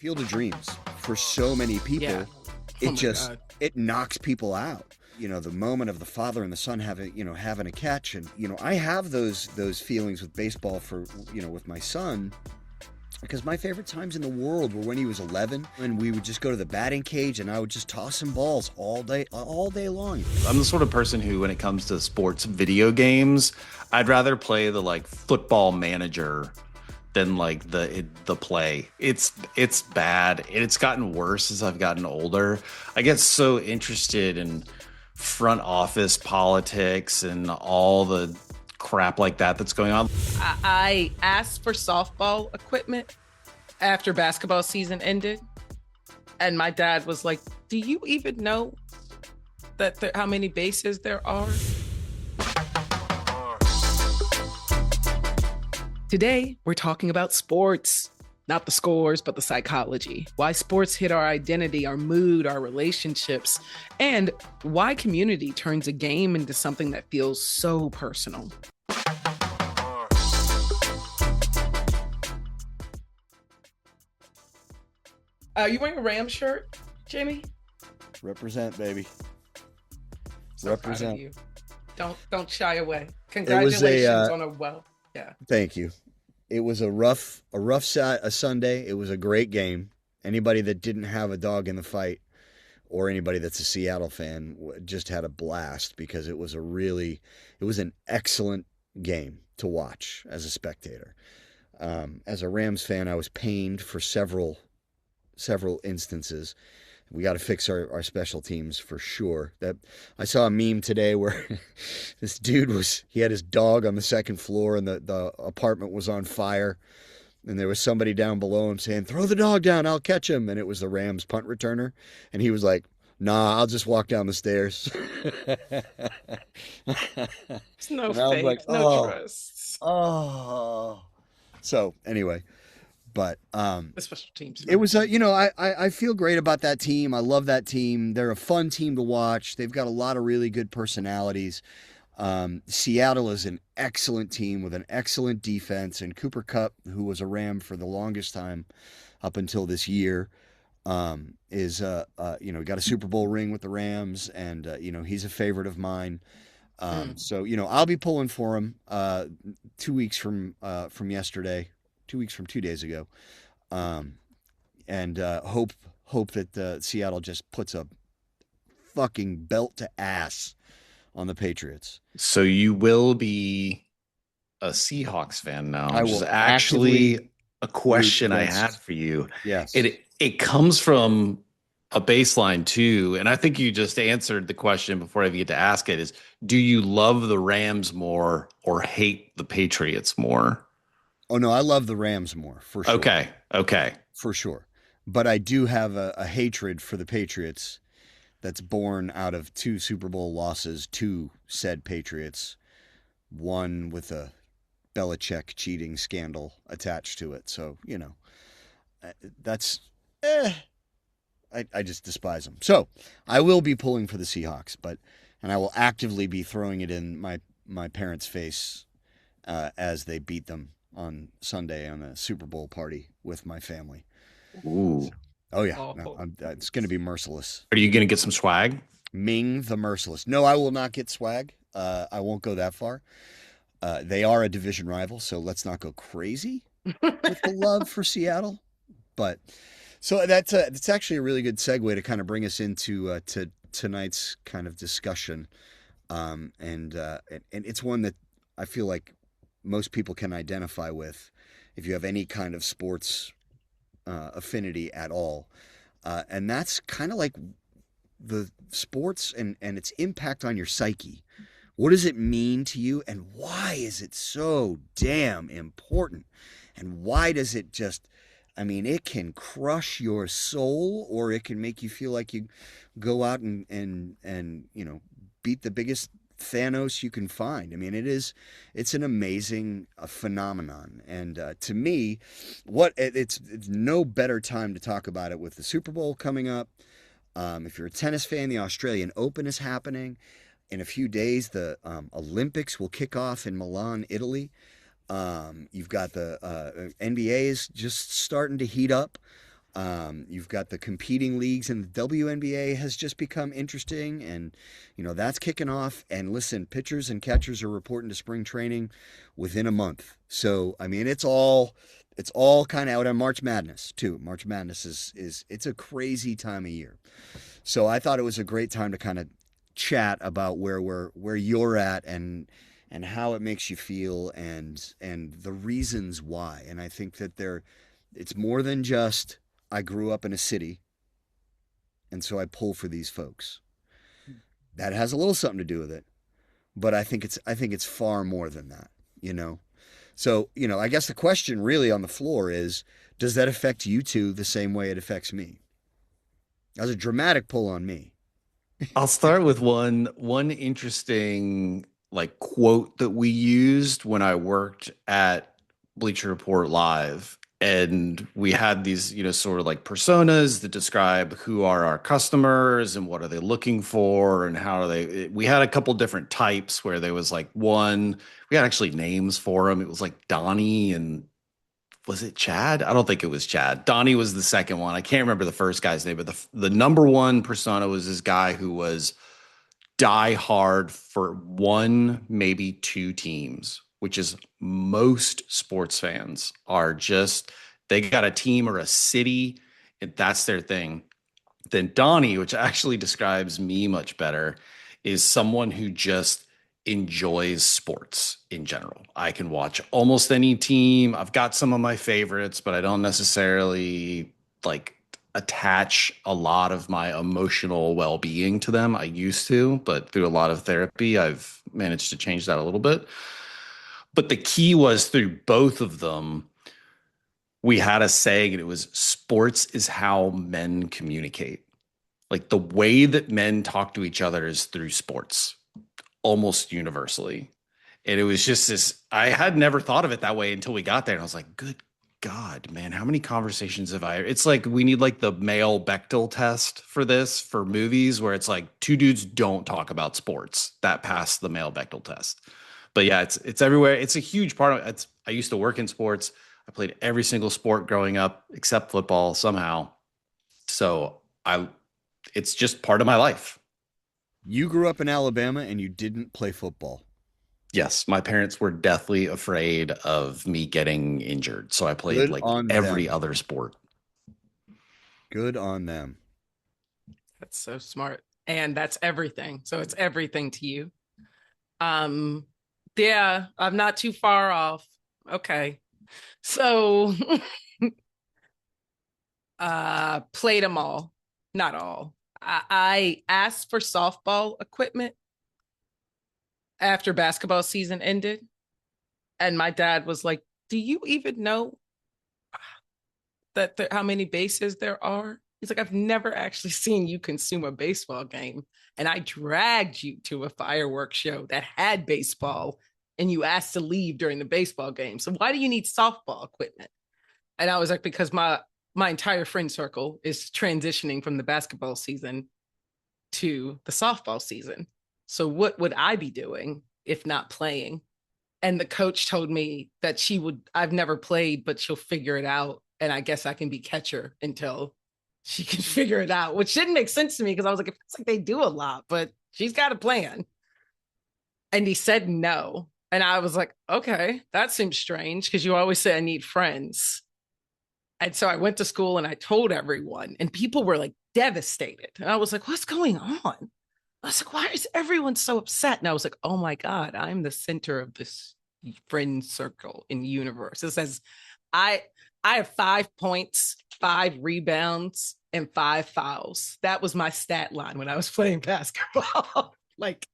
Field of Dreams for so many people, Yeah. God. it knocks people out. You know, the moment of the father and the son having a catch, and I have those feelings with baseball for with my son, because my favorite times in the world were when he was 11 and we would just go to the batting cage and I would just toss him balls all day long. I'm the sort of person who, when it comes to sports video games, I'd rather play the football manager than the play. It's bad. It's gotten worse as I've gotten older. I get so interested in front office politics and all the crap like that's going on. I asked for softball equipment after basketball season ended, and my dad was like, "Do you even know how many bases there are?" Today, we're talking about sports, not the scores, but the psychology. Why sports hit our identity, our mood, our relationships, and why community turns a game into something that feels so personal. You wearing a Rams shirt, Jamie? Represent, baby. So Represent. Proud of you. Don't shy away. Congratulations on a yeah. Thank you. It was a rough Sunday. It was a great game. Anybody that didn't have a dog in the fight, or anybody that's a Seattle fan, just had a blast, because it was an excellent game to watch as a spectator. As a Rams fan, I was pained for several instances. We got to fix our special teams for sure. That I saw a meme today where this dude he had his dog on the second floor and the apartment was on fire, and there was somebody down below him saying, "Throw the dog down, I'll catch him." And it was the Rams punt returner, and he was like, "Nah, I'll just walk down the stairs." It's no faith, no trust. Oh. So anyway. But the special teams. It was I feel great about that team. I love that team. They're a fun team to watch. They've got a lot of really good personalities. Seattle is an excellent team with an excellent defense, and Cooper Kupp, who was a Ram for the longest time up until this year, is got a Super Bowl ring with the Rams, and he's a favorite of mine. So I'll be pulling for him 2 weeks from yesterday. 2 weeks from 2 days ago, and hope that Seattle just puts a fucking belt to ass on the Patriots. So you will be a Seahawks fan now, I which will is actually a question I had for you. Yes, it comes from a baseline too, and I think you just answered the question before I even get to ask it. Is, do you love the Rams more or hate the Patriots more? Oh, no, I love the Rams more, for sure. Okay. For sure. But I do have a hatred for the Patriots that's born out of 2 Super Bowl losses to said Patriots, one with a Belichick cheating scandal attached to it. So, that's... I just despise them. So, I will be pulling for the Seahawks, and I will actively be throwing it in my parents' face as they beat them on Sunday on a Super Bowl party with my family. Ooh. Oh, yeah. No, it's going to be merciless. Are you going to get some swag? Ming the Merciless. No, I will not get swag. I won't go that far. They are a division rival, so let's not go crazy with the love for Seattle. But so it's actually a really good segue to kind of bring us into to tonight's kind of discussion. And it's one that I feel like most people can identify with if you have any kind of sports affinity at all. And that's kind of like the sports and its impact on your psyche. What does it mean to you, and why is it so damn important? And why does it it can crush your soul, or it can make you feel like you go out and beat the biggest Thanos you can find. I mean, it's an amazing phenomenon, and to me, it's no better time to talk about it with the Super Bowl coming up. If you're a tennis fan, the Australian Open is happening in a few days. The Olympics will kick off in Milan, Italy. You've got the NBA is just starting to heat up. You've got the competing leagues, and the WNBA has just become interesting, and that's kicking off. And listen, pitchers and catchers are reporting to spring training within a month. So I mean, it's all kind of out on March Madness too. March Madness is it's a crazy time of year. So I thought it was a great time to kind of chat about where you're at, and how it makes you feel, and the reasons why. And I think that it's more than just I grew up in a city, and so I pull for these folks. That has a little something to do with it, but I think it's far more than that, you know. So, I guess the question really on the floor is, does that affect you two the same way it affects me? That was a dramatic pull on me. I'll start with one interesting like quote that we used when I worked at Bleacher Report Live. And we had these, sort of like personas that describe who are our customers and what are they looking for and how are they. We had a couple different types where there was like one, we had actually names for them. It was like Donnie and was it Chad? I don't think it was Chad. Donnie was the second one. I can't remember the first guy's name, but the number one persona was this guy who was die hard for one, maybe two teams, which is most sports fans are just, they got a team or a city, and that's their thing. Then Donnie, which actually describes me much better, is someone who just enjoys sports in general. I can watch almost any team. I've got some of my favorites, but I don't necessarily like attach a lot of my emotional well-being to them. I used to, but through a lot of therapy, I've managed to change that a little bit. But the key was through both of them, we had a saying, and it was sports is how men communicate. Like the way that men talk to each other is through sports, almost universally. And it was just this, I had never thought of it that way until we got there. And I was like, good God, man, how many conversations have I? It's like we need like the male Bechdel test for this, for movies, where it's like two dudes don't talk about sports that pass the male Bechdel test. But yeah, it's everywhere. It's a huge part of it. I used to work in sports. I played every single sport growing up except football somehow. So it's just part of my life. You grew up in Alabama and you didn't play football. Yes, my parents were deathly afraid of me getting injured. So I played Good like on every them. other sport. Good on them. That's so smart. And that's everything. So it's everything to you. Yeah, I'm not too far off. Okay. So played them all. Not all. I asked for softball equipment after basketball season ended. And my dad was like, do you even know how many bases there are? He's like, I've never actually seen you consume a baseball game. And I dragged you to a fireworks show that had baseball, and you asked to leave during the baseball game. So why do you need softball equipment? And I was like, because my entire friend circle is transitioning from the basketball season to the softball season. So what would I be doing if not playing? And the coach told me that I've never played, but she'll figure it out. And I guess I can be catcher until she can figure it out, which didn't make sense to me because I was like, it feels like they do a lot, but she's got a plan. And he said no. And I was like, okay, that seems strange because you always say I need friends. And so I went to school and I told everyone, and people were like devastated. And I was like, what's going on? I was like, why is everyone so upset? And I was like, oh my God, I'm the center of this friend circle in the universe. It says, I have 5 points, 5 rebounds, and 5 fouls. That was my stat line when I was playing basketball. Like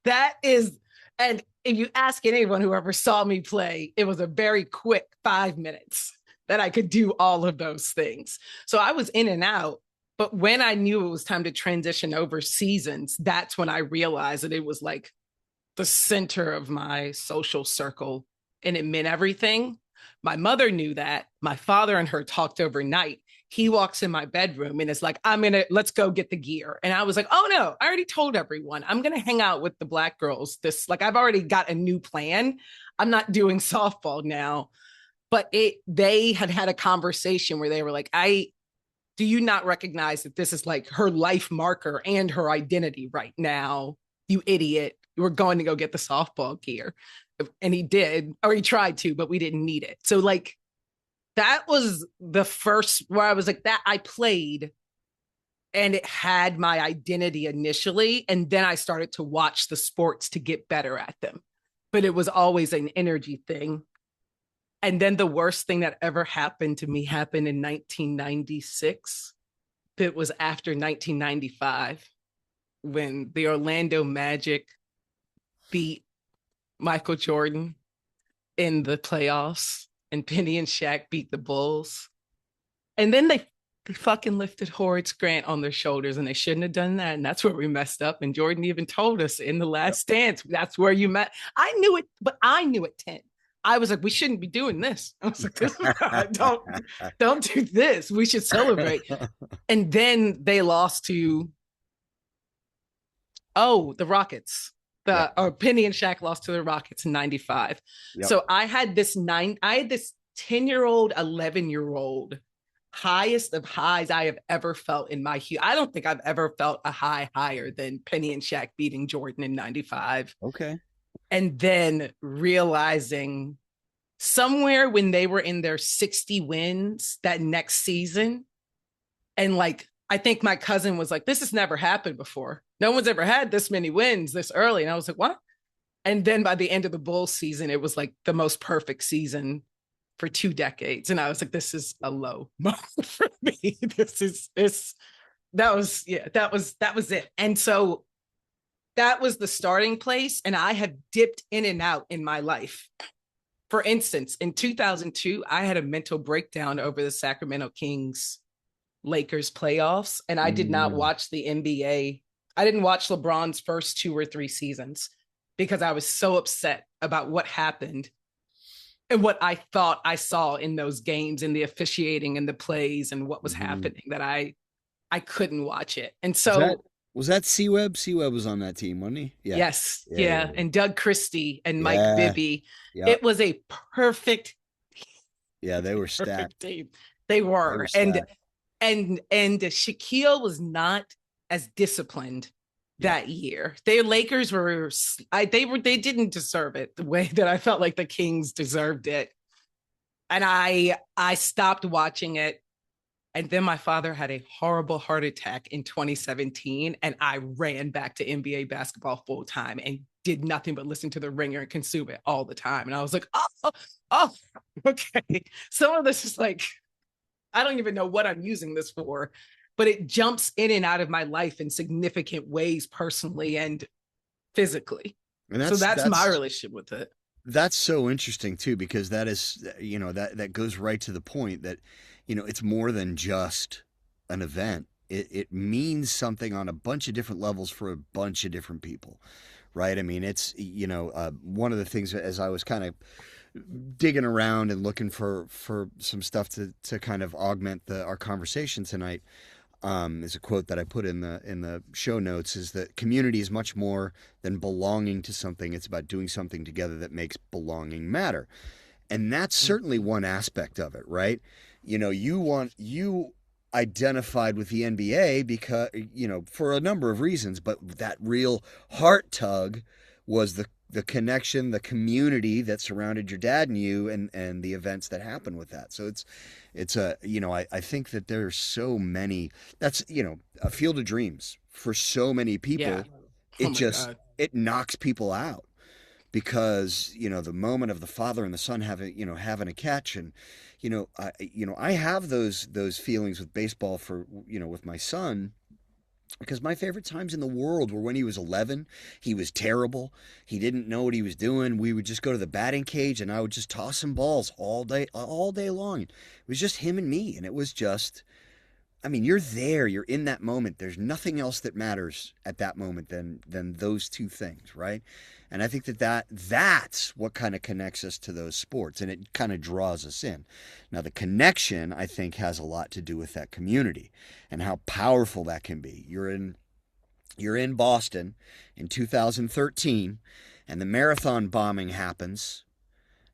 that is, and if you ask anyone who ever saw me play, it was a very quick 5 minutes that I could do all of those things. So I was in and out. But when I knew it was time to transition over seasons, that's when I realized that it was like the center of my social circle and it meant everything. My mother knew that. My father and her talked overnight. He walks in my bedroom and is like, let's go get the gear. And I was like, oh no, I already told everyone I'm going to hang out with the Black girls. I've already got a new plan. I'm not doing softball now. But they had a conversation where they were like, do you not recognize that this is like her life marker and her identity right now? You idiot. You were going to go get the softball gear. And he did, or he tried to, but we didn't need it. So like that was the first where I was like, that I played and it had my identity initially. And then I started to watch the sports to get better at them. But it was always an energy thing. And then the worst thing that ever happened to me happened in 1996. It was after 1995 when the Orlando Magic beat Michael Jordan in the playoffs and Penny and Shaq beat the Bulls. And then they fucking lifted Horace Grant on their shoulders and they shouldn't have done that. And that's where we messed up. And Jordan even told us in The Last Dance, that's where you met. I knew it, but I knew at 10. I was like, we shouldn't be doing this. I was like, this don't do this. We should celebrate. And then they lost to the Rockets. Or Penny and Shaq lost to the Rockets in 95. Yep. So I had this 10-year-old, 11-year-old highest of highs I have ever felt in my I don't think I've ever felt a high higher than Penny and Shaq beating Jordan in 95. Okay. And then realizing somewhere when they were in their 60 wins that next season, and like, I think my cousin was like, this has never happened before. No one's ever had this many wins this early. And I was like, what? And then by the end of the Bulls season, it was like the most perfect season for 2 decades. And I was like, this is a low moment for me. That was it. And so that was the starting place. And I have dipped in and out in my life. For instance, in 2002, I had a mental breakdown over the Sacramento Kings Lakers playoffs. And I did not watch the NBA. I didn't watch LeBron's first 2 or 3 seasons because I was so upset about what happened and what I thought I saw in those games and the officiating and the plays and what was happening that I couldn't watch it. And so was that C-Web? C-Web was on that team, wasn't he? Yeah. Yes. Yeah. And Doug Christie and Mike Bibby. Yep. It was a perfect. Yeah, they were stacked. Team. They were. And Shaquille was not as disciplined that year. The Lakers were they didn't deserve it the way that I felt like the Kings deserved it. And I stopped watching it. And then my father had a horrible heart attack in 2017. And I ran back to NBA basketball full time and did nothing but listen to The Ringer and consume it all the time. And I was like, oh, okay. Some of this is like, I don't even know what I'm using this for, but it jumps in and out of my life in significant ways, personally and physically. And that's my relationship with it. That's so interesting too, because that is, that goes right to the point that, it's more than just an event. It means something on a bunch of different levels for a bunch of different people, right? I mean, it's, one of the things as I was kind of digging around and looking for some stuff to kind of augment our conversation tonight, is a quote that I put in the show notes, is that community is much more than belonging to something. It's about doing something together that makes belonging matter. And that's certainly one aspect of it, right? You identified with the NBA because, for a number of reasons, but that real heart tug was the connection, the community that surrounded your dad and you, and the events that happened with that. So it's I think that there's so many, that's, a field of dreams for so many people. Yeah. It knocks people out because, the moment of the father and the son having a catch. And, I have those feelings with baseball for, with my son, because my favorite times in the world were when he was 11. He was terrible. He didn't know what he was doing. We would just go to the batting cage and I would just toss him balls all day long. It was just him and me. And it was just, you're there, you're in that moment. There's nothing else that matters at that moment than those two things, right? And I think that's what kind of connects us to those sports, and it kind of draws us in. Now, the connection, I think, has a lot to do with that community and how powerful that can be. You're in Boston in 2013, and the marathon bombing happens,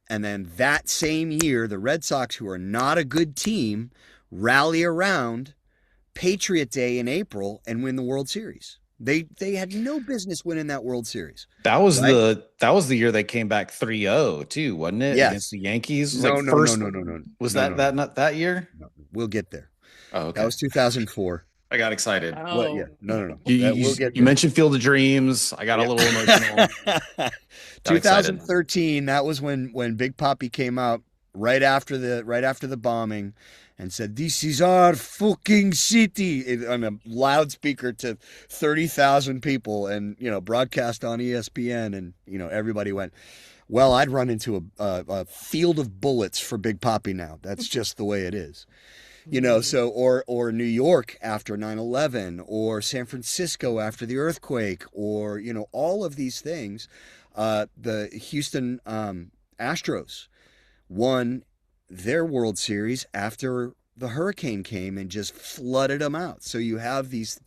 and then that same year, the Red Sox, who are not a good team, rally around Patriot Day in April and win the World Series. They had no business winning that World Series, right? That was the year they came back 3-0 too, wasn't it? Against Yes. the Yankees. It was like No, no, no, first no, no, no, was no, no, that no, not that year? no. We'll get there. Oh, That okay. was 2004. I got excited. What? Yeah. Oh, No, no, no. You you, We'll you get you there. mentioned Field of Dreams. I got a little emotional. Yeah. Got excited. 2013. That was when Big Papi came out right after the bombing, and said, "This is our fucking city," on a loudspeaker to 30,000 people, and broadcast on ESPN, and everybody went, "Well, I'd run into a field of bullets for Big Papi now. That's just the way it is." So or New York after 9/11, or San Francisco after the earthquake, or all of these things. The Houston Astros won their World Series after the hurricane came and just flooded them out. So you have these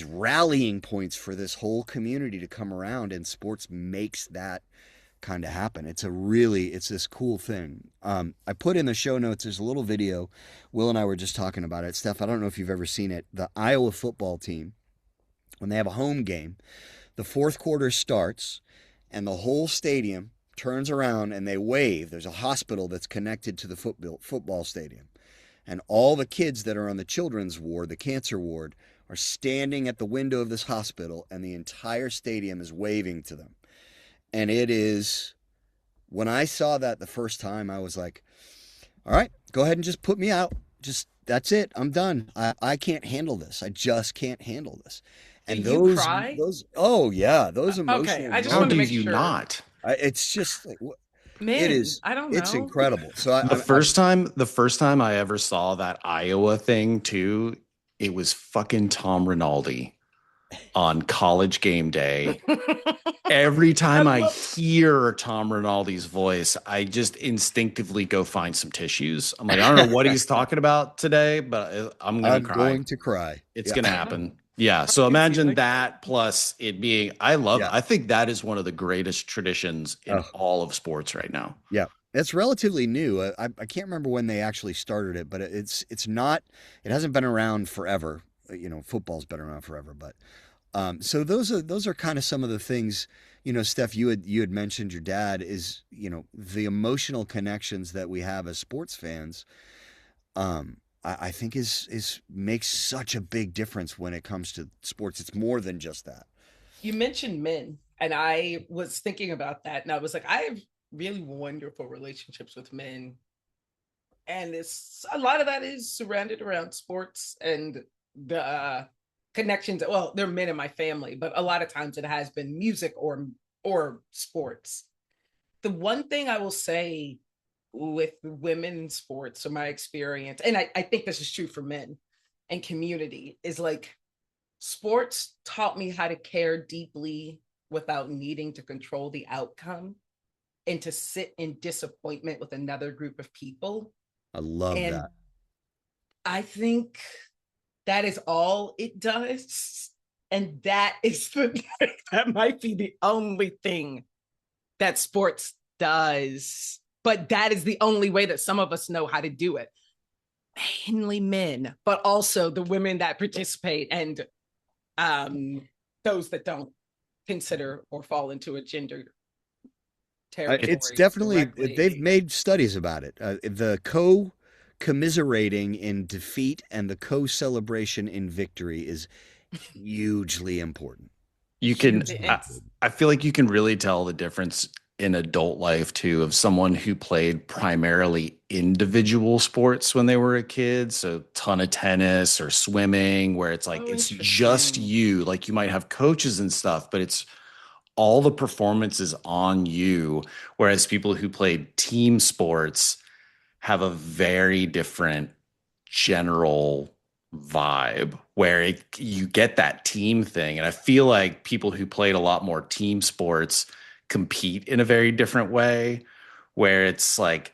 rallying points for this whole community to come around, and sports makes that kind of happen. It's this cool thing. I put in the show notes, there's a little video. Will and I were just talking about it. Steph, I don't know if you've ever seen it. The Iowa football team, when they have a home game, the fourth quarter starts and the whole stadium turns around and they wave. There's a hospital that's connected to the football stadium. And all the kids that are on the children's ward, the cancer ward, are standing at the window of this hospital, and the entire stadium is waving to them. And it is, when I saw that the first time, I was like, all right, go ahead and just put me out. Just, that's it. I'm done. I can't handle this. I just can't handle this. And do you cry? oh yeah, those Okay, emotional I just How wanted to do make you sure. not? it's just like, Man, it is, I don't it's know. incredible. So The first time I ever saw that Iowa thing too, it was fucking Tom Rinaldi on College Game Day. Every time I hear Tom Rinaldi's voice, I just instinctively go find some tissues. I'm like, I don't know what he's talking about today, but I'm gonna I'm cry. going to cry. It's Yeah. gonna happen. Yeah. So can see imagine like that plus it being Yeah. I think that is one of the greatest traditions in Oh. all of sports right now. Yeah, it's relatively new. I can't remember when they actually started it, but it's not. It hasn't been around forever. Football's been around forever, but so those are kind of some of the things. Steph, you had mentioned your dad is the emotional connections that we have as sports fans. I think is makes such a big difference when it comes to sports. It's more than just that. You mentioned men, and I was thinking about that, and I was like, I have really wonderful relationships with men, and it's a lot of that is surrounded around sports and the connections. Well, there are men in my family, but a lot of times it has been music or sports. The one thing I will say with women's sports, or my experience, and I think this is true for men and community, is like sports taught me how to care deeply without needing to control the outcome, and to sit in disappointment with another group of people. I love And that. I think that is all it does. And that is that might be the only thing that sports does. But that is the only way that some of us know how to do it. Mainly men, but also the women that participate, and those that don't consider or fall into a gender territory. It's definitely, directly. they've made studies about it. The commiserating in defeat and the co-celebration in victory is hugely important. You can, It's- I feel like you can really tell the difference in adult life too of someone who played primarily individual sports when they were a kid. So ton of tennis or swimming, where it's like, it's just interesting. you. Like you might have coaches and stuff, but it's all the performances on you. Whereas people who played team sports have a very different general vibe where you get that team thing. And I feel like people who played a lot more team sports compete in a very different way, where it's like,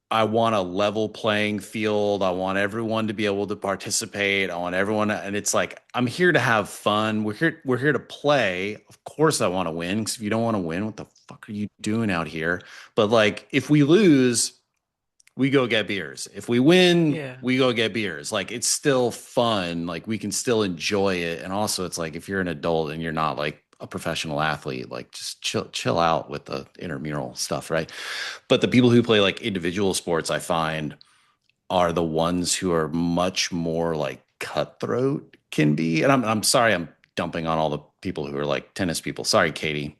I want a level playing field. I want everyone to be able to participate. I want everyone and it's like, I'm here to have fun. We're here to play. Of course I want to win, because if you don't want to win, what the fuck are you doing out here? But like, if we lose, we go get beers. If we win, Yeah. we go get beers. Like it's still fun. Like we can still enjoy it. And also it's like if you're an adult and you're not like a professional athlete, like just chill out with the intramural stuff, right? But the people who play like individual sports, I find are the ones who are much more like cutthroat can be. And I'm sorry I'm dumping on all the people who are like tennis people. Sorry, Katie.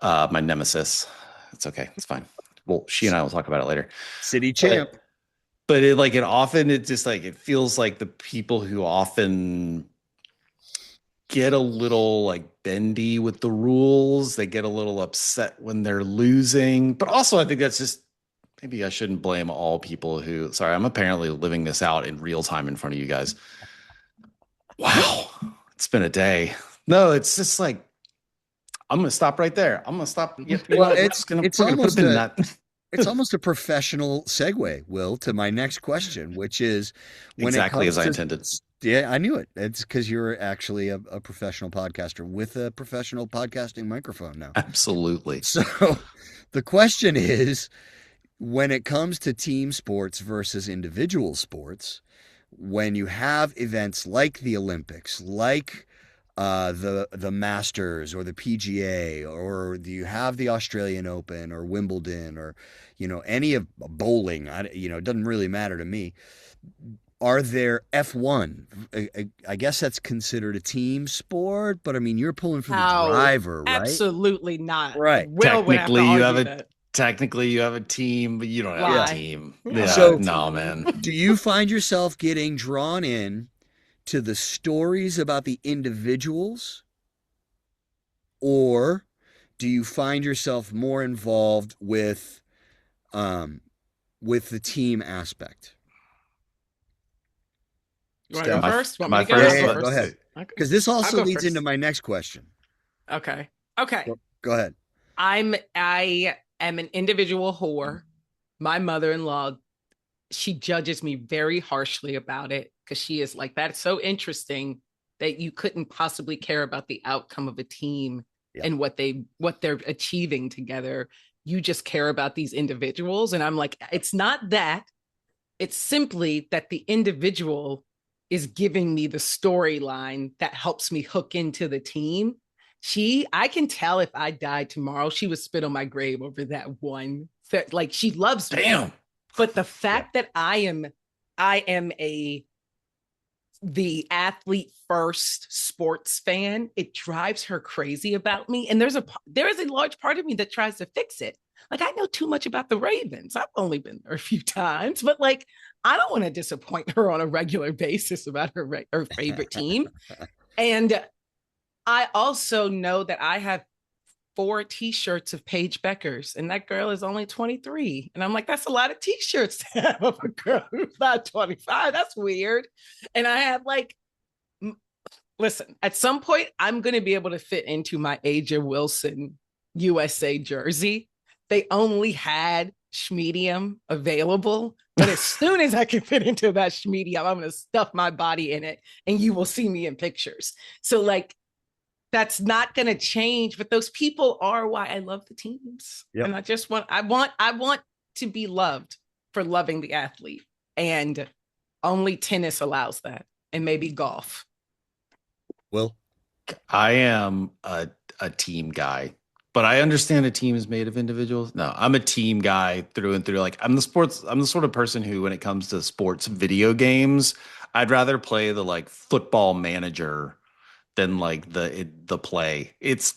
My nemesis. It's okay. It's fine. Well, she and I will talk about it later. City champ. But it just like it feels like the people who often get a little like bendy with the rules. They get a little upset when they're losing. But also I think that's just maybe I shouldn't blame all people who sorry, I'm apparently living this out in real time in front of you guys. Wow. It's been a day. No, it's just like I'm gonna stop right there. I'm gonna stop. Well, it's almost a professional segue, Will, to my next question, which is when exactly as I intended. Yeah, I knew it. It's because you're actually a professional podcaster with a professional podcasting microphone now. Absolutely. So the question is, when it comes to team sports versus individual sports, when you have events like the Olympics, like the Masters or the PGA, or do you have the Australian Open or Wimbledon or any of bowling? It doesn't really matter to me. Are there F1? I guess that's considered a team sport, but I mean you're pulling for the driver, right? Absolutely not. Right. Technically, you have a team, but you don't have a team. Yeah. So no, man. Do you find yourself getting drawn in to the stories about the individuals, or do you find yourself more involved with the team aspect? You want to go first? My first. Go ahead. Because this also leads into my next question. Okay. Go ahead. I am an individual whore. My mother-in-law, she judges me very harshly about it because she is like, that's so interesting that you couldn't possibly care about the outcome of a team and what they're achieving together. You just care about these individuals. And I'm like, it's not that. It's simply that the individual is giving me the storyline that helps me hook into the team. I can tell if I died tomorrow, she would spit on my grave over that one. Like she loves me. Damn. But the fact that I am the athlete first sports fan, it drives her crazy about me. And there is a large part of me that tries to fix it. Like I know too much about the Ravens. I've only been there a few times, but like I don't want to disappoint her on a regular basis about her favorite team. And I also know that I have 4 t-shirts of Paige Becker's, and that girl is only 23. And I'm like, that's a lot of t-shirts to have of a girl who's not 25. That's weird. And I have like, listen, at some point, I'm going to be able to fit into my Aja Wilson USA jersey. They only had schmedium available, but as soon as I can fit into that schmedium, I'm going to stuff my body in it, and you will see me in pictures. So like, that's not going to change, but those people are why I love the teams. Yep. And I want to be loved for loving the athlete, and only tennis allows that, and maybe golf. Well, I am a team guy, but I understand a team is made of individuals. No, I'm a team guy through and through. Like I'm the sort of person who, when it comes to sports video games, I'd rather play the like football manager than like the play. It's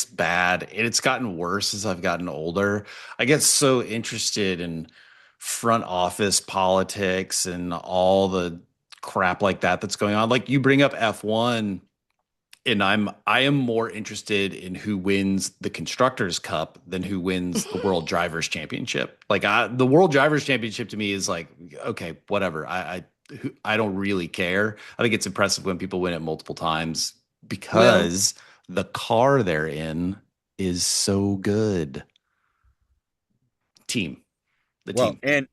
bad. And it's gotten worse as I've gotten older. I get so interested in front office politics and all the crap like that's going on. Like you bring up F1, and I am more interested in who wins the Constructors Cup than who wins the World Drivers Championship. Like the World Drivers Championship to me is like, okay, whatever. I don't really care. I think it's impressive when people win it multiple times, because the car they're in is so good. Team. Team. And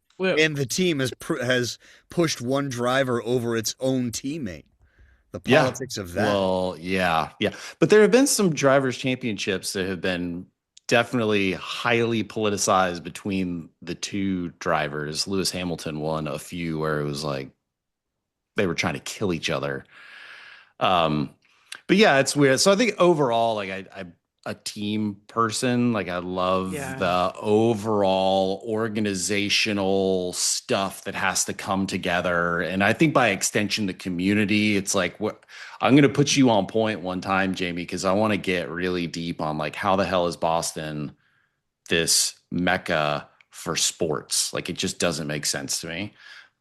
the team has pushed one driver over its own teammate. The politics of that. Well, yeah. But there have been some drivers' championships that have been definitely highly politicized between the two drivers. Lewis Hamilton won a few where it was like they were trying to kill each other. Um, but yeah, it's weird. So I think overall, like I'm a team person. Like I love Yeah. the overall organizational stuff that has to come together. And I think by extension, the community, it's like what I'm going to put you on point one time, Jamie, because I want to get really deep on like how the hell is Boston this mecca for sports? Like it just doesn't make sense to me.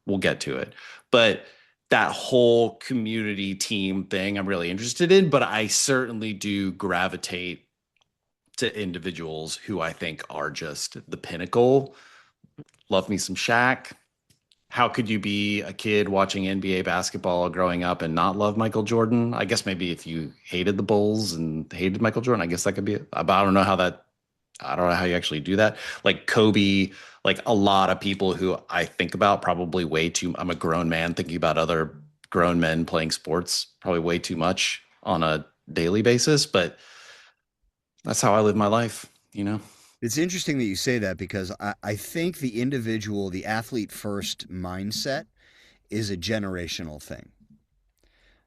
We'll get to it. But that whole community team thing I'm really interested in, but I certainly do gravitate to individuals who I think are just the pinnacle. Love me some Shaq. How could you be a kid watching NBA basketball growing up and not love Michael Jordan? I guess maybe if you hated the Bulls and hated Michael Jordan, I guess that could be it. But I don't know how you actually do that. Like Kobe, like a lot of people who I think about probably way too. I'm a grown man thinking about other grown men playing sports probably way too much on a daily basis, but that's how I live my life, you know? It's interesting that you say that because I think the individual, the athlete first mindset is a generational thing.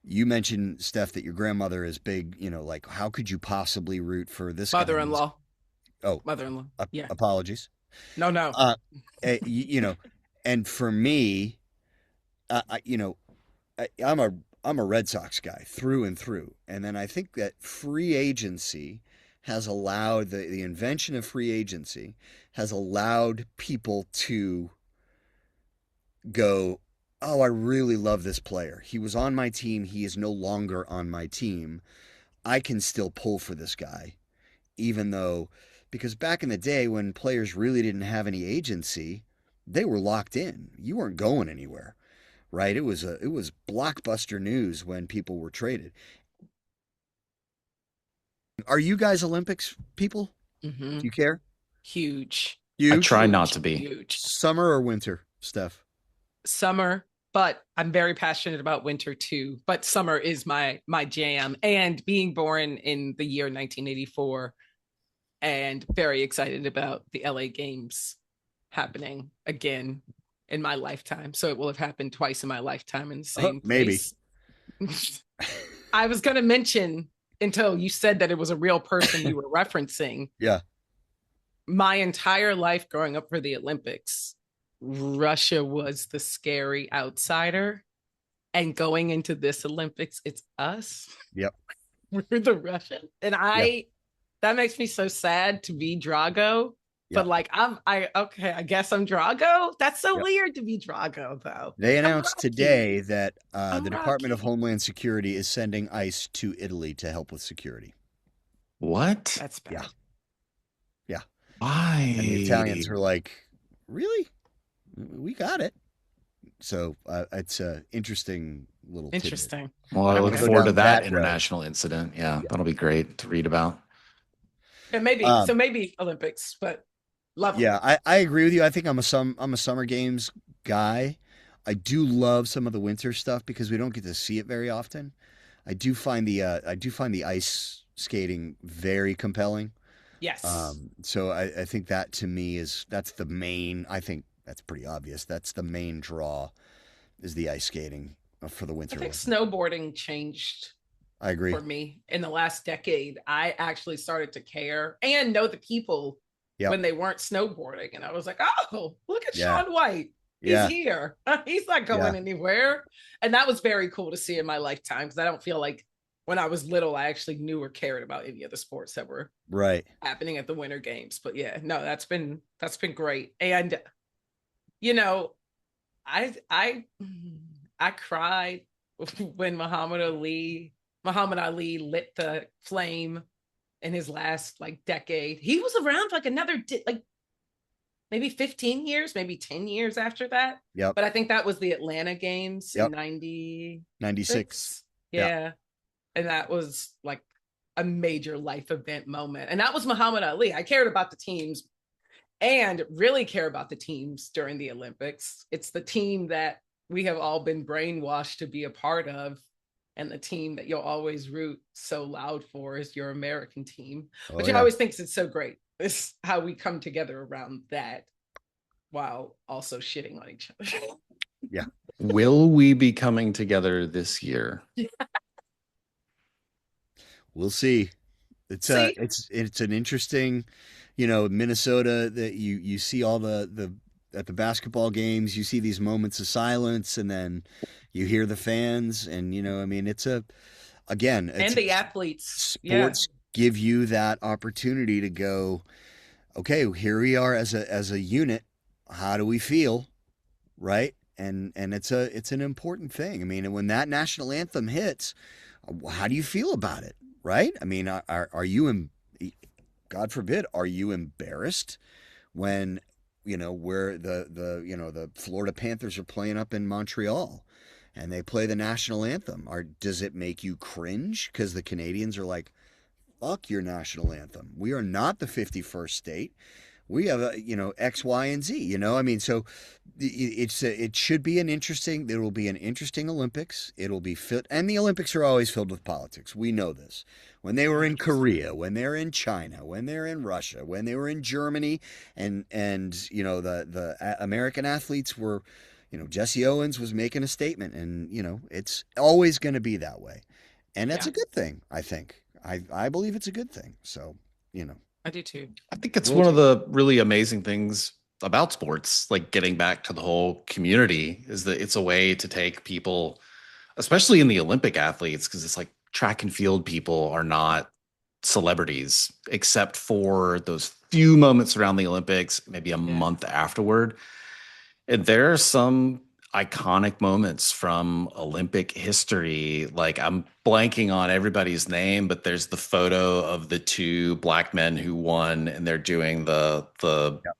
You mentioned, Steph, that your grandmother is big, like how could you possibly root for this guy? Mother-in-law. Oh, Mother-in-law. Yeah. apologies. No, no. Uh, and for me, I, you know, I'm a Red Sox guy through and through, and then I think that free agency has allowed the invention of free agency has allowed people to go, oh, I really love this player. He was on my team. He is no longer on my team. I can still pull for this guy, even though, because back in the day when players really didn't have any agency, they were locked in. You weren't going anywhere, right? It was blockbuster news when people were traded. Are you guys Olympics people? Hmm. Do you care? Huge. I Huge? try not Huge. to be. Huge. Summer or winter, Steph? Summer, but I'm very passionate about winter too. But summer is my jam. And being born in the year 1984 and very excited about the LA Games happening again in my lifetime. So it will have happened twice in my lifetime in the same Maybe. place. I was going to mention until you said that it was a real person you were referencing. Yeah. My entire life growing up for the Olympics, Russia was the scary outsider. And going into this Olympics, it's us. Yep. We're the Russian. And that makes me so sad to be Drago. Yep. But like okay, I guess I'm Drago. That's so Yep. weird to be Drago though. They announced today that the Department of Rocky. Homeland Security is sending ICE to Italy to help with security. What? That's bad. Yeah. Yeah. Why? And the Italians are like, really? We got it. So it's an interesting little tidbit. Interesting. Well, I look Okay. forward to down that that road. international incident. Yeah, that'll be great to read about. And maybe Olympics, but love them. Yeah, I agree with you. I think I'm a Summer Games guy. I do love some of the winter stuff because we don't get to see it very often. I do find the ice skating very compelling. Yes. So I think that to me that's the main. I think that's pretty obvious. That's the main draw, is the ice skating for the winter. I think snowboarding changed. I agree. For me in the last decade. I actually started to care and know the people when they weren't snowboarding. And I was like, oh, look at Shaun White. He's here. He's not going anywhere. And that was very cool to see in my lifetime because I don't feel like when I was little, I actually knew or cared about any of the sports that were happening at the Winter Games. But yeah, no, that's been great. And I cried when Muhammad Ali lit the flame in his last decade. He was around for another maybe 15 years, maybe 10 years after that. Yep. But I think that was the Atlanta Games in 96. Yeah. And that was a major life event moment. And that was Muhammad Ali. I cared about the teams and really care about the teams during the Olympics. It's the team that we have all been brainwashed to be a part of. And the team that you'll always root so loud for is your American team, which I always think is so great. It's how we come together around that while also shitting on each other. Yeah. Will we be coming together this year? We'll see. See? It's an interesting, you know, Minnesota that you see all the at the basketball games, you see these moments of silence and then you hear the fans and you know, I mean, And the athletes. Yeah. sports give you that opportunity to go, okay, here we are as a unit. How do we feel? Right? And it's an important thing. I mean, when that national anthem hits, how do you feel about it? Right? I mean, are you God forbid, are you embarrassed when you know where the you know the Florida Panthers are playing up in Montreal and they play the national anthem? Or does it make you cringe because the Canadians are like, fuck your national anthem. We are not the 51st state. We have you know X, Y, and Z. You know, I mean, so it should be an interesting. There will be an interesting Olympics. It'll be fit, and the Olympics are always filled with politics. We know this. When they were in 100%. Korea, when they're in China, when they're in Russia, when they were in Germany, and you know the American athletes were, you know, Jesse Owens was making a statement, and you know it's always going to be that way, and that's Yeah, a good thing. I think. I believe it's a good thing. So you know. I do too. I think it's We'll one of the really amazing things about sports, like getting back to the whole community, is that it's a way to take people, especially in the Olympic athletes, because it's like track and field people are not celebrities except for those few moments around the Olympics, maybe a Yeah. month afterward. And there are some iconic moments from Olympic history. Like I'm blanking on everybody's name, but there's the photo of the two black men who won, and they're doing the Yeah.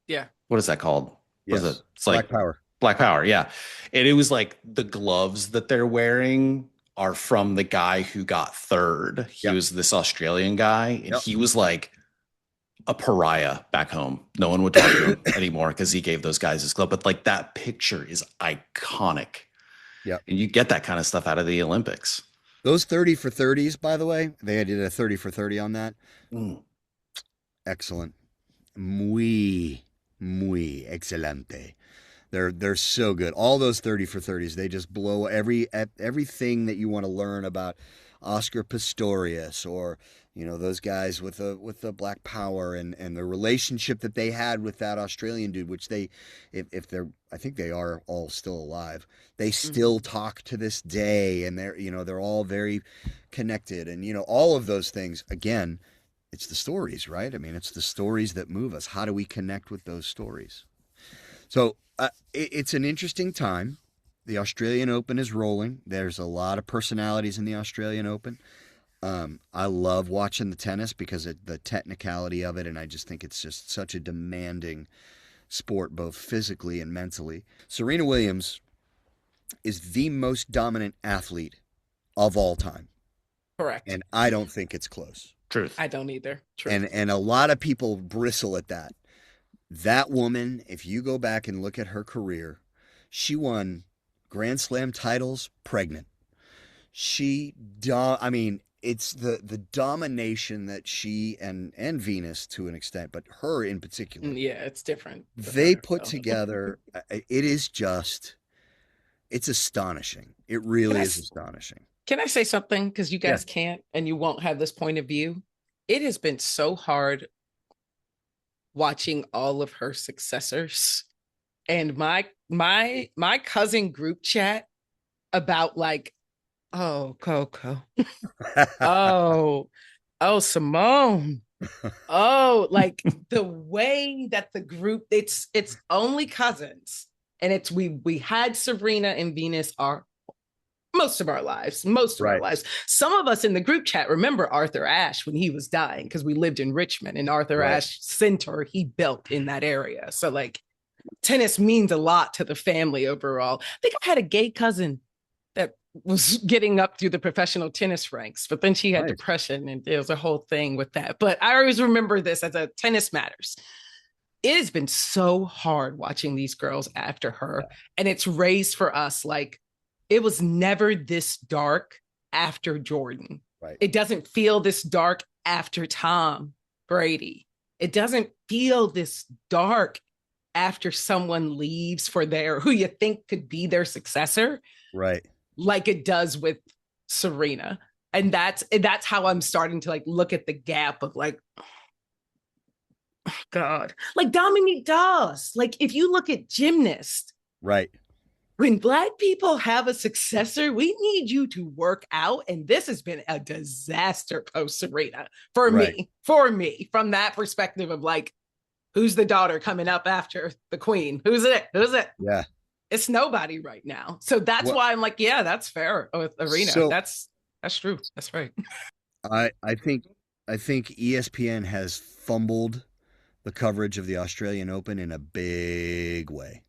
Yeah. what is that called? What is it? Yes. It's Black like Power. Black Power, yeah. And it was like the gloves that they're wearing are from the guy who got third. He Yep. was this Australian guy, and Yep. he was like a pariah back home. No one would talk to him anymore because he gave those guys his glove. But like that picture is iconic. Yep. And you get that kind of stuff out of the Olympics. Those 30 for 30s, by the way, they did a 30 for 30 on that. Mm. Excellent. Muy excelente. They're so good. All those 30 for 30s, they just blow everything that you want to learn about Oscar Pistorius or you know those guys with the Black Power and the relationship that they had with that Australian dude, which they if they're I think they are all still alive. They still talk to this day, and they're you know they're all very connected, and you know all of those things. Again, it's the stories, right? I mean, it's the stories that move us. How do we connect with those stories? So it's an interesting time. The Australian Open is rolling. There's a lot of personalities in the Australian Open. I love watching the tennis because of the technicality of it, and I just think it's just such a demanding sport, both physically and mentally. Serena Williams is the most dominant athlete of all time, Correct. and I don't think it's close. Truth. I don't either. True. And a lot of people bristle at that. That woman, if you go back and look at her career, she won Grand Slam titles pregnant. I mean, it's the domination that she and Venus to an extent, but her in particular, Yeah, it's different. they put together. It is just, it's astonishing. It really is astonishing. Can I say something? Because you guys Yeah. can't and you won't have this point of view. It has been so hard watching all of her successors and my cousin group chat about like, oh, Coco. Oh, Simone. Oh, like the way that the group, it's only cousins. And it's we had Serena and Venus our most of our lives, Right. Some of us in the group chat remember Arthur Ashe when he was dying because we lived in Richmond and Arthur Right. Ashe Center he built in that area. So like tennis means a lot to the family overall. I think I had a gay cousin that was getting up through the professional tennis ranks, but then she had Nice. depression and there was a whole thing with that. But I always remember this as a tennis matters. It has been so hard watching these girls after her, and it's raised for us like it was never this dark after Jordan. Right. It doesn't feel this dark after Tom Brady. It doesn't feel this dark after someone leaves for their who you think could be their successor, Right. like it does with Serena. And that's how I'm starting to like look at the gap of like, God, like Dominique Dawes. Like if you look at gymnasts, Right. when Black people have a successor, we need you to work out. And this has been a disaster post Serena for Right. me, from that perspective of like, who's the daughter coming up after the queen? Who's it? Yeah. It's nobody right now. So that's Well, why I'm like, yeah, that's fair with Arena. so That's true. That's right. I think ESPN has fumbled the coverage of the Australian Open in a big way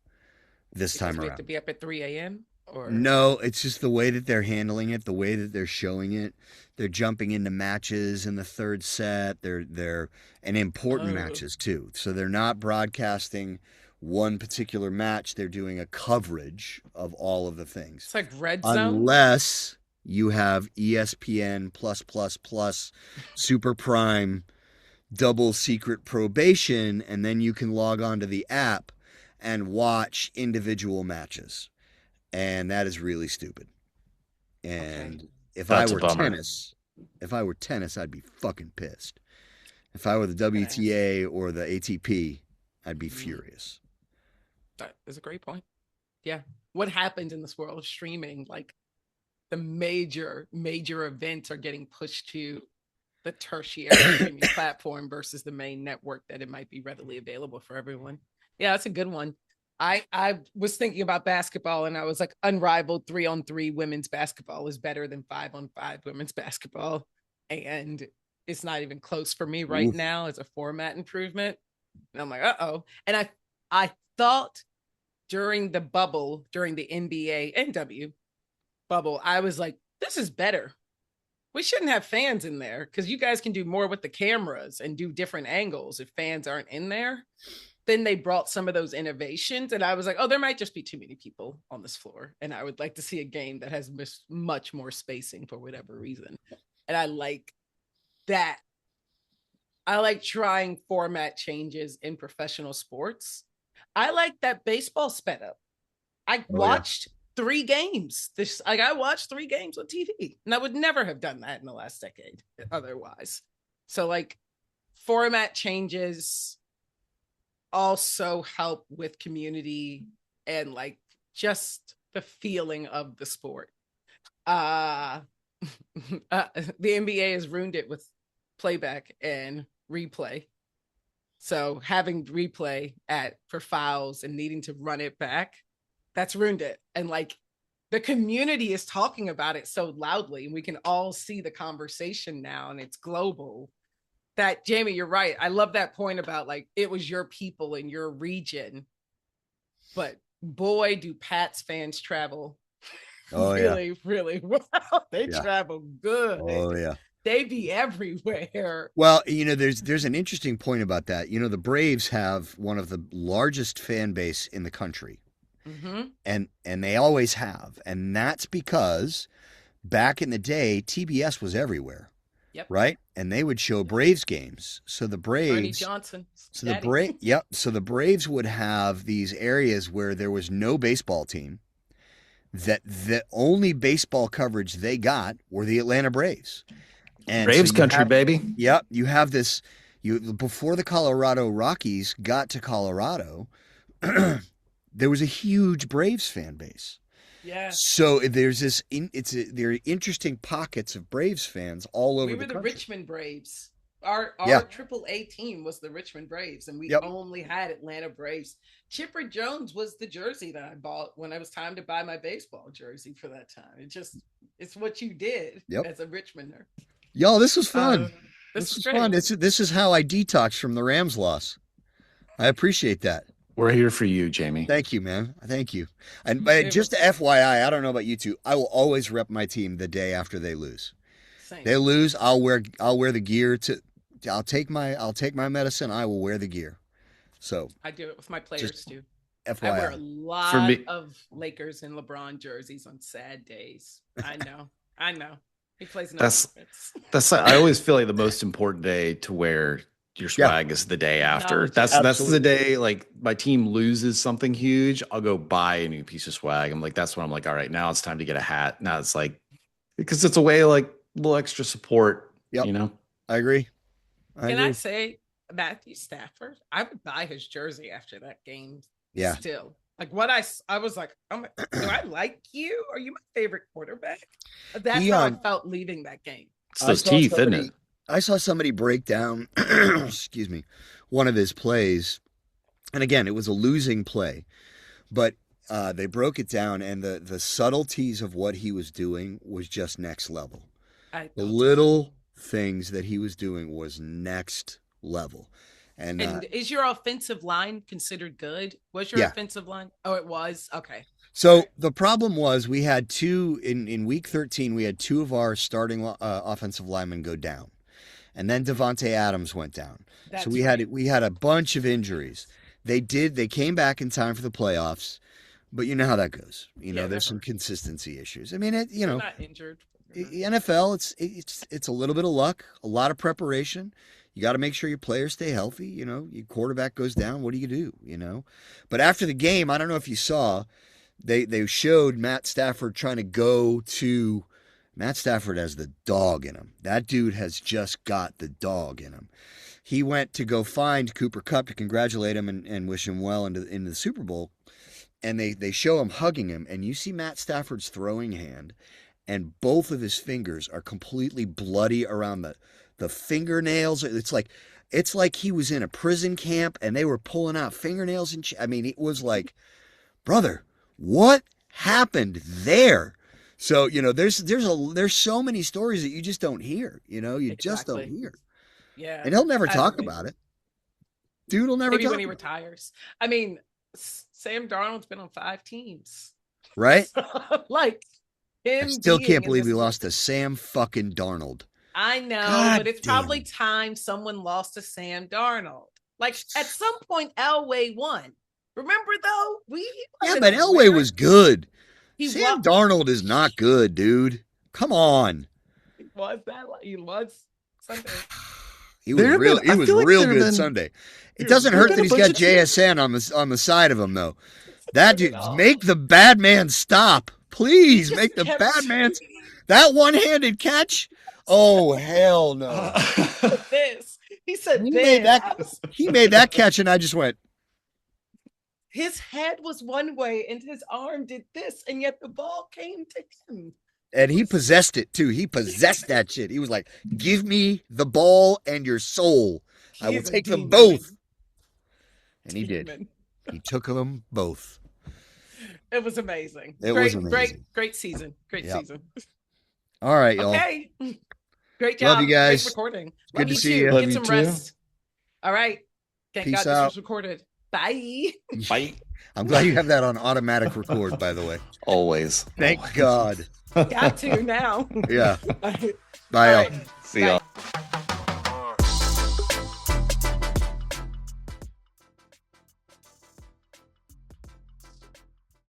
this Because time we have to around. be up at 3 a.m. or No, it's just the way that they're handling it, the way that they're showing it. They're jumping into matches in the third set. They're and important oh, matches too. So they're not broadcasting one particular match. They're doing a coverage of all of the things. it's like red zone. Unless you have ESPN plus plus plus Super Prime double secret probation, and then you can log on to the app and watch individual matches. And that is really stupid. Okay. And if I That's a were bummer. tennis, if I were tennis, I'd be fucking pissed. If I were the I'm gonna ask. WTA or the ATP, I'd be Mhm. furious. That is a great point. Yeah. What happens in this world of streaming? Like the major events are getting pushed to the tertiary streaming platform versus the main network that it might be readily available for everyone. Yeah, that's a good one. I was thinking about basketball and I was like, unrivaled 3-on-3 women's basketball is better than 5-on-5 women's basketball. And it's not even close for me right Oof. now as a format improvement. And I'm like, uh-oh. And I thought during the bubble, during the NBA NW bubble, I was like, this is better. We shouldn't have fans in there because you guys can do more with the cameras and do different angles if fans aren't in there. Then they brought some of those innovations, and I was like, oh, there might just be too many people on this floor. And I would like to see a game that has much more spacing for whatever reason. And I like that. I like trying format changes in professional sports. I like that baseball sped up. I Oh yeah. watched 3 games. I watched 3 games on TV, and I would never have done that in the last decade otherwise. So like format changes also help with community and like just the feeling of the sport. Uh, the NBA has ruined it with playback and replay. So having replay for fouls and needing to run it back, that's ruined it. And like the community is talking about it so loudly, and we can all see the conversation now, and it's global. That Jamie, you're right. I love that point about like it was your people in your region, but boy, do Pats fans travel Oh yeah. really, really well. They Yeah. travel good. Oh yeah. They be everywhere. Well, there's an interesting point about that. The Braves have one of the largest fan base in the country. Mm-hmm. And they always have. And that's because back in the day, TBS was everywhere, Yep. right? And they would show Braves games. So the Bernie Braves Johnson. so the Braves would have these areas where there was no baseball team, that the only baseball coverage they got were the Atlanta Braves. And Braves so country, baby. you have this. Before the Colorado Rockies got to Colorado, there was a huge Braves fan base. Yeah. So there's there are interesting pockets of Braves fans all over We the were the country. Richmond Braves. Our Yeah. AAA team was the Richmond Braves, and we Yep. only had Atlanta Braves. Chipper Jones was the jersey that I bought when it was time to buy my baseball jersey for that time. It's what you did Yep. as a Richmonder. Y'all, this was fun. This was was fun. great. This is how I detox from the Rams loss. I appreciate that. We're here for you, Jamie. Thank you, man. Thank you. And just FYI, I don't know about you two. I will always rep my team the day after they lose. Same. They lose, I'll wear the gear I'll take my medicine. I will wear the gear. So I do it with my players too. FYI. I wear a lot of Lakers and LeBron jerseys on sad days. I know. He plays no defense. That's I always feel like the most important day to wear your swag is the day after. That's Absolutely. the day like my team loses something huge. I'll go buy a new piece of swag. I'm like, that's when I'm like, all right, now it's time to get a hat. Now it's like, because it's a way like a little extra support. Yep. You know, I agree. Can I say Matthew Stafford? I would buy his jersey after that game. Yeah. Still, like what I was like, do I like you? Are you my favorite quarterback? That's how I felt leaving that game. It's those teeth, isn't it? I saw somebody break down, excuse me, one of his plays. And again, it was a losing play, but they broke it down, and the subtleties of what he was doing was just next level. The little things that he was doing was next level. And is your offensive line considered good? Was your offensive line? Oh, it was? Okay. So the problem was we had two, in week 13, we had two of our starting offensive linemen go down. And then Devontae Adams went down. So we had a bunch of injuries. They came back in time for the playoffs, but you know how that goes. You know, there's some consistency issues. I mean, not injured. NFL, it's a little bit of luck, a lot of preparation. You got to make sure your players stay healthy. You know, your quarterback goes down. What do you do? You know, but after the game, I don't know if you saw, they showed Matt Stafford trying to go to. Matt Stafford has the dog in him. That dude has just got the dog in him. He went to go find Cooper Kupp to congratulate him and wish him well into the Super Bowl. And they show him hugging him. And you see Matt Stafford's throwing hand, and both of his fingers are completely bloody around the fingernails. It's like he was in a prison camp and they were pulling out fingernails. I mean, it was like, brother, what happened there? So, you know, there's so many stories that you just don't hear, you know, just don't hear. Yeah. And he'll never talk about it. Dude will never Maybe talk when he retires. I mean, Sam Darnold's been on 5 teams. Right? Like him. I still can't believe we lost to Sam fucking Darnold. I know, but it's probably time someone lost to Sam Darnold. Like at some point, Elway won. Remember though? But Elway was good. Sam Darnold is not good, dude. Come on. He was Sunday. He was real good Sunday. It doesn't hurt that he's got JSN on the side of him though. That dude, make the bad man stop. Please make the bad man. That one-handed catch. Oh hell no. He said he made that catch, and I just went. His head was one way and his arm did this, and yet the ball came to him. And he possessed it too. He possessed that shit. He was like, give me the ball and your soul. I will take them both. And he did. He took them both. It was amazing. Great season. Great season. All right, y'all. Okay. Great job. Love you guys. Great recording. Good to see you. Get some rest. All right. Thank God this was recorded. Bye. Bye. I'm glad you have that on automatic record, by the way. Always. Thank God. Got to now. Yeah. Bye, y'all. See y'all.